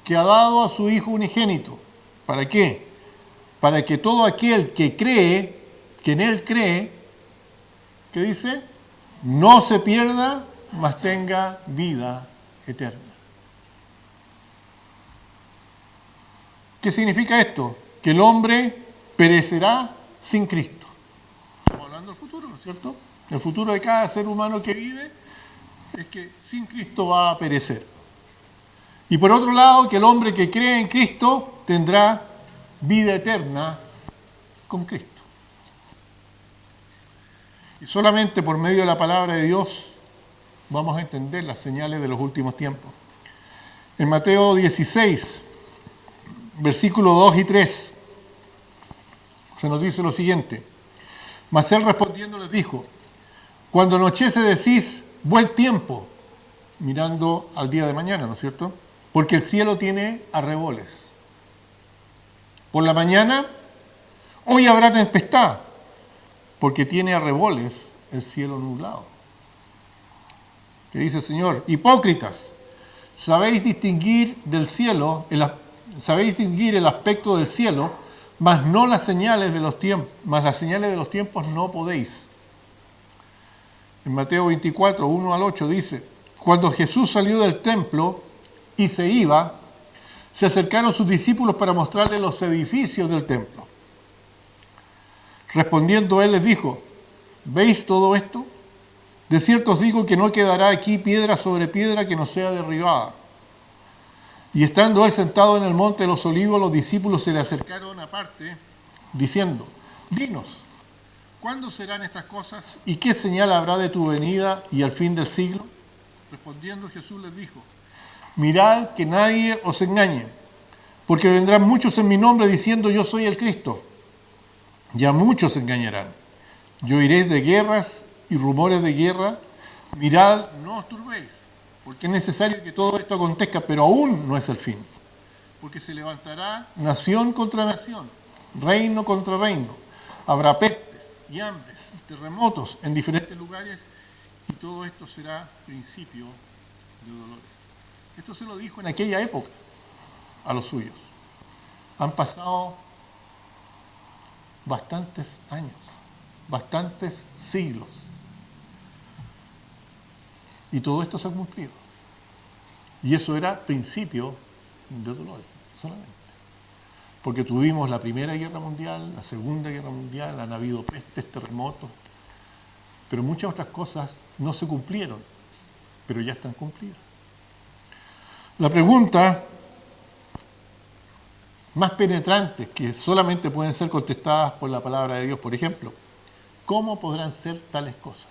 que ha dado a su Hijo unigénito. ¿Para qué? Para que todo aquel que cree, que en Él cree, ¿qué dice? No se pierda, mas tenga vida eterna. ¿Qué significa esto? Que el hombre perecerá sin Cristo. Estamos hablando del futuro, ¿no es cierto? El futuro de cada ser humano que vive es que sin Cristo va a perecer. Y por otro lado, que el hombre que cree en Cristo tendrá vida eterna con Cristo. Y solamente por medio de la palabra de Dios vamos a entender las señales de los últimos tiempos. En Mateo 16, versículos 2 y 3, se nos dice lo siguiente: mas él respondiendo les dijo: cuando anochece decís, buen tiempo, mirando al día de mañana, ¿no es cierto? Porque el cielo tiene arreboles. Por la mañana, hoy habrá tempestad, porque tiene arreboles el cielo nublado. ¿Qué dice el Señor? Hipócritas, sabéis distinguir del cielo, sabéis distinguir el aspecto del cielo, mas no las señales de los tiempos, mas las señales de los tiempos no podéis. En Mateo 24, 1 al 8 dice: cuando Jesús salió del templo y se iba, se acercaron sus discípulos para mostrarle los edificios del templo. Respondiendo él les dijo: ¿veis todo esto? De cierto os digo que no quedará aquí piedra sobre piedra que no sea derribada. Y estando él sentado en el monte de los olivos, los discípulos se le acercaron aparte, diciendo: dinos, ¿cuándo serán estas cosas? ¿Y qué señal habrá de tu venida y al fin del siglo? Respondiendo Jesús les dijo: mirad que nadie os engañe, porque vendrán muchos en mi nombre diciendo: yo soy el Cristo. Y a muchos se engañarán. Y oiréis de guerras y rumores de guerra. Mirad, no os turbéis, porque es necesario que todo esto acontezca, pero aún no es el fin. Porque se levantará nación contra nación, reino contra reino. Habrá pestes y hambres, terremotos en diferentes lugares, y todo esto será principio de dolores. Esto se lo dijo en aquella época a los suyos. Han pasado bastantes años, bastantes siglos, y todo esto se ha cumplido. Y eso era principio de dolores, solamente. Porque tuvimos la Primera Guerra Mundial, la Segunda Guerra Mundial, han habido pestes, terremotos, pero muchas otras cosas no se cumplieron, pero ya están cumplidas. La pregunta más penetrantes que solamente pueden ser contestadas por la palabra de Dios, por ejemplo: ¿cómo podrán ser tales cosas?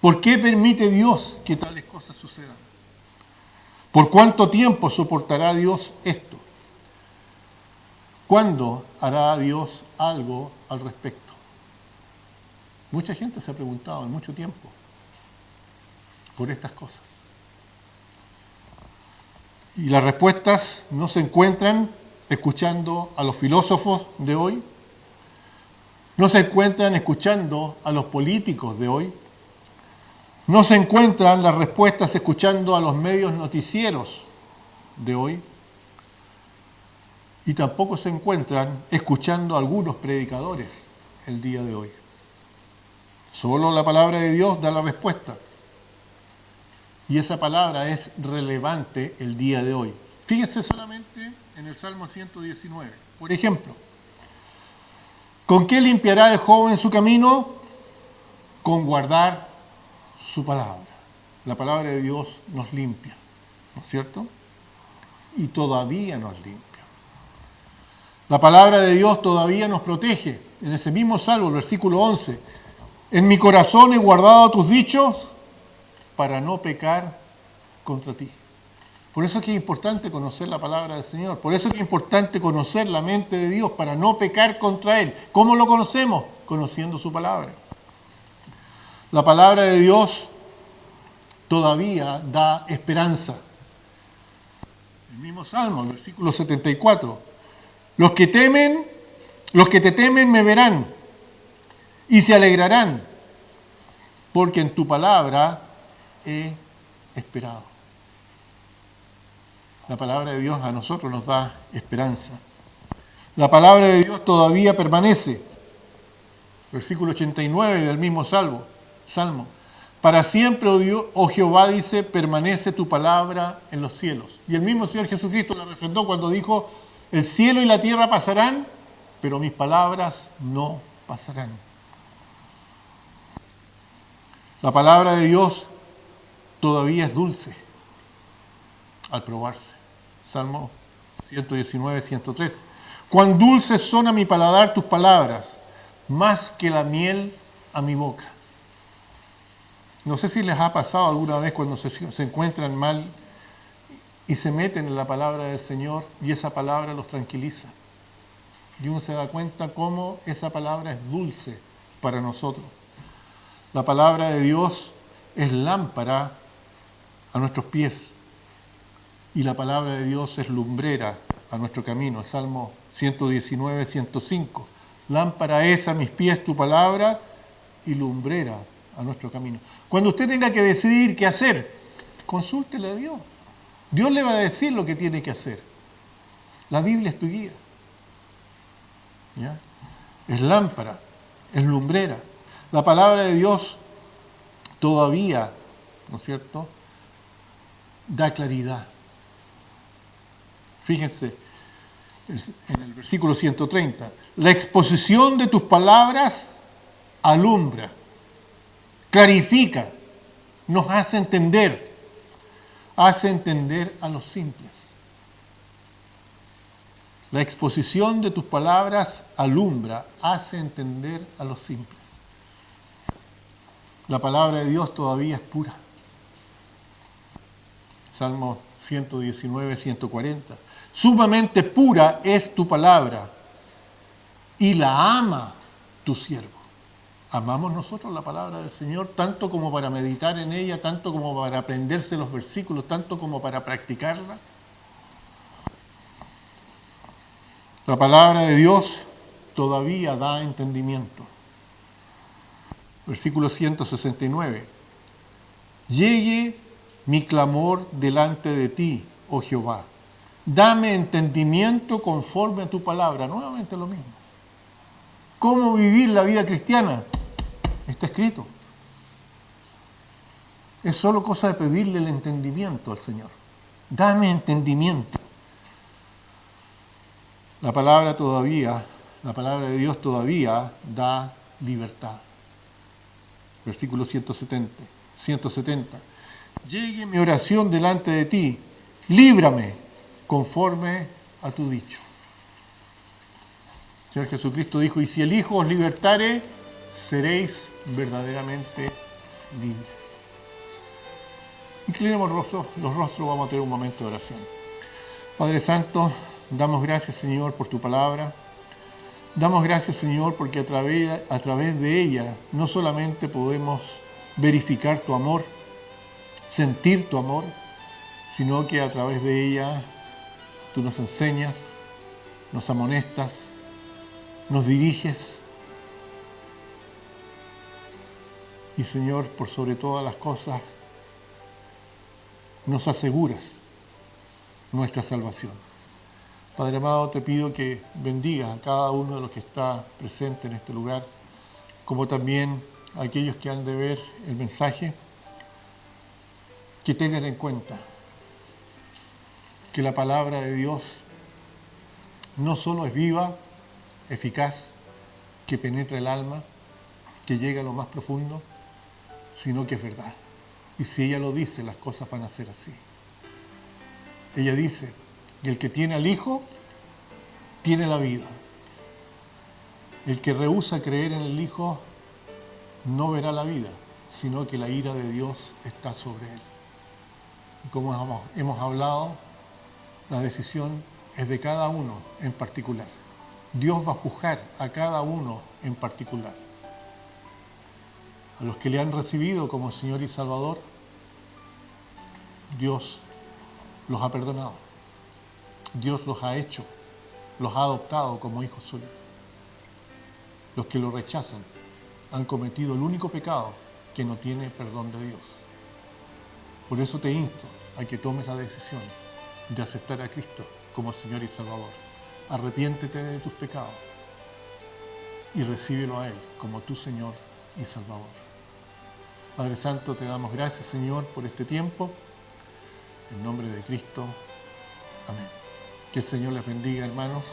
¿Por qué permite Dios que tales cosas sucedan? ¿Por cuánto tiempo soportará Dios esto? ¿Cuándo hará Dios algo al respecto? Mucha gente se ha preguntado en mucho tiempo por estas cosas. Y las respuestas no se encuentran escuchando a los filósofos de hoy, no se encuentran escuchando a los políticos de hoy, no se encuentran las respuestas escuchando a los medios noticieros de hoy, y tampoco se encuentran escuchando a algunos predicadores el día de hoy. Solo la palabra de Dios da la respuesta. Y esa palabra es relevante el día de hoy. Fíjense solamente en el Salmo 119. Por ejemplo, ¿con qué limpiará el joven su camino? Con guardar su palabra. La palabra de Dios nos limpia, ¿no es cierto? Y todavía nos limpia. La palabra de Dios todavía nos protege. En ese mismo Salmo, el versículo 11, en mi corazón he guardado tus dichos para no pecar contra ti. Por eso es que es importante conocer la palabra del Señor. Por eso es que es importante conocer la mente de Dios para no pecar contra Él. ¿Cómo lo conocemos? Conociendo su palabra. La palabra de Dios todavía da esperanza. El mismo Salmo, el versículo 74. Los que te temen me verán y se alegrarán, porque en tu palabra he esperado. La palabra de Dios a nosotros nos da esperanza. La palabra de Dios todavía permanece. Versículo 89 del mismo Salmo. Para siempre, oh Jehová, dice, permanece tu palabra en los cielos. Y el mismo Señor Jesucristo la refrendó cuando dijo, el cielo y la tierra pasarán, pero mis palabras no pasarán. La palabra de Dios todavía es dulce al probarse. Salmo 119, 103. Cuán dulces son a mi paladar tus palabras, más que la miel a mi boca. No sé si les ha pasado alguna vez cuando se encuentran mal y se meten en la palabra del Señor y esa palabra los tranquiliza. Y uno se da cuenta cómo esa palabra es dulce para nosotros. La palabra de Dios es lámpara a nuestros pies y la palabra de Dios es lumbrera a nuestro camino. Salmo 119, 105. Lámpara es a mis pies tu palabra y lumbrera a nuestro camino. Cuando usted tenga que decidir qué hacer, consúltele a Dios. Dios le va a decir lo que tiene que hacer. La Biblia es tu guía. ¿Ya? Es lámpara, es lumbrera. La palabra de Dios todavía, ¿no es cierto?, da claridad. Fíjense en el versículo 130. La exposición de tus palabras alumbra, clarifica, nos hace entender a los simples. La exposición de tus palabras alumbra, hace entender a los simples. La palabra de Dios todavía es pura. Salmo 119, 140. Sumamente pura es tu palabra y la ama tu siervo. ¿Amamos nosotros la palabra del Señor tanto como para meditar en ella, tanto como para aprenderse los versículos, tanto como para practicarla? La palabra de Dios todavía da entendimiento. Versículo 169. Llegue mi clamor delante de ti, oh Jehová. Dame entendimiento conforme a tu palabra. Nuevamente lo mismo. ¿Cómo vivir la vida cristiana? Está escrito. Es solo cosa de pedirle el entendimiento al Señor. Dame entendimiento. La palabra de Dios todavía da libertad. Versículo 170. Llegue mi oración delante de ti, líbrame conforme a tu dicho. El Señor Jesucristo dijo, y si el Hijo os libertare, seréis verdaderamente libres. Inclinemos los rostros, vamos a tener un momento de oración. Padre Santo, damos gracias, Señor, por tu palabra. Damos gracias, Señor, porque a través de ella no solamente podemos verificar tu amor, sentir tu amor, sino que a través de ella tú nos enseñas, nos amonestas, nos diriges. Y, Señor, por sobre todas las cosas, nos aseguras nuestra salvación. Padre amado, te pido que bendigas a cada uno de los que está presente en este lugar, como también a aquellos que han de ver el mensaje, que tengan en cuenta que la palabra de Dios no solo es viva, eficaz, que penetra el alma, que llega a lo más profundo, sino que es verdad. Y si ella lo dice, las cosas van a ser así. Ella dice que el que tiene al Hijo, tiene la vida. El que rehúsa creer en el Hijo, no verá la vida, sino que la ira de Dios está sobre él. Y como hemos hablado, la decisión es de cada uno en particular. Dios va a juzgar a cada uno en particular. A los que le han recibido como Señor y Salvador, Dios los ha perdonado. Dios los ha hecho, los ha adoptado como hijos suyos. Los que lo rechazan han cometido el único pecado que no tiene perdón de Dios. Por eso te insto a que tomes la decisión de aceptar a Cristo como Señor y Salvador. Arrepiéntete de tus pecados y recíbelo a Él como tu Señor y Salvador. Padre Santo, te damos gracias, Señor, por este tiempo. En nombre de Cristo. Amén. Que el Señor les bendiga, hermanos.